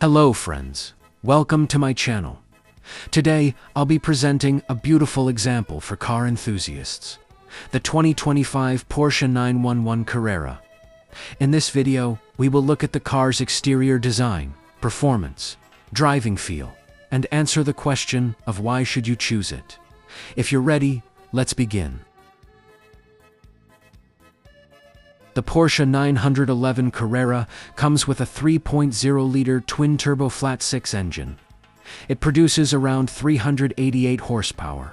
Hello friends, welcome to my channel. Today, I'll be presenting a beautiful example for car enthusiasts, the 2025 Porsche 911 Carrera. In this video, we will look at the car's exterior design, performance, driving feel, and answer the question of why should you choose it. If you're ready, let's begin. The Porsche 911 Carrera comes with a 3.0-liter twin-turbo flat-six engine. It produces around 388 horsepower,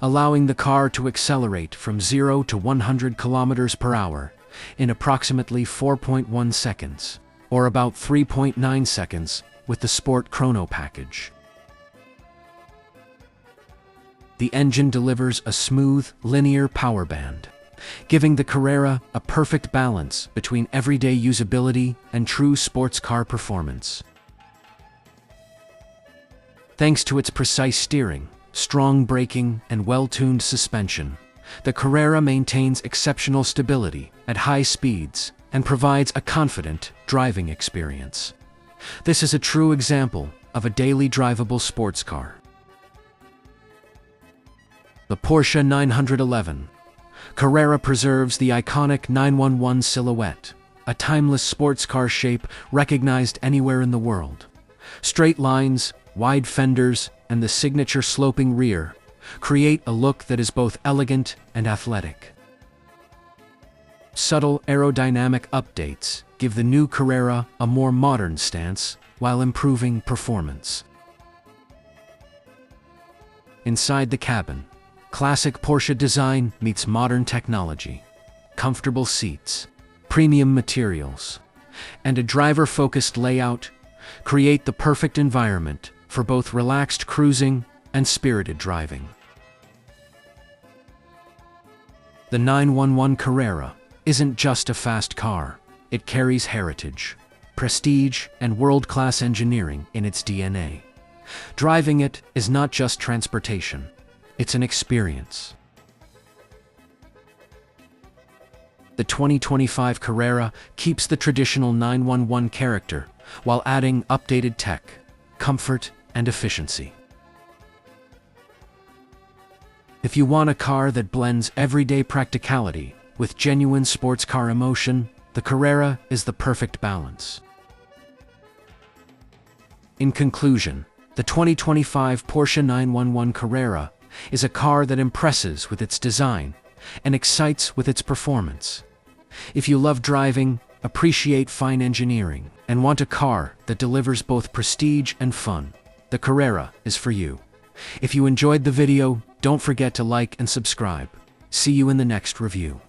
allowing the car to accelerate from 0 to 100 kilometers per hour in approximately 4.1 seconds, or about 3.9 seconds with the Sport Chrono package. The engine delivers a smooth, linear power band, giving the Carrera a perfect balance between everyday usability and true sports car performance. Thanks to its precise steering, strong braking, and well-tuned suspension, the Carrera maintains exceptional stability at high speeds and provides a confident driving experience. This is a true example of a daily drivable sports car. The Porsche 911 Carrera preserves the iconic 911 silhouette, a timeless sports car shape recognized anywhere in the world. Straight lines, wide fenders, and the signature sloping rear create a look that is both elegant and athletic. Subtle aerodynamic updates give the new Carrera a more modern stance while improving performance. Inside the cabin, classic Porsche design meets modern technology. Comfortable seats, premium materials, and a driver-focused layout create the perfect environment for both relaxed cruising and spirited driving. The 911 Carrera isn't just a fast car. It carries heritage, prestige, and world-class engineering in its DNA. Driving it is not just transportation. It's an experience. The 2025 Carrera keeps the traditional 911 character while adding updated tech, comfort, and efficiency. If you want a car that blends everyday practicality with genuine sports car emotion, the Carrera is the perfect balance. In conclusion, the 2025 Porsche 911 Carrera is a car that impresses with its design and excites with its performance. If you love driving, appreciate fine engineering, and want a car that delivers both prestige and fun, the Carrera is for you. If you enjoyed the video, don't forget to like and subscribe. See you in the next review.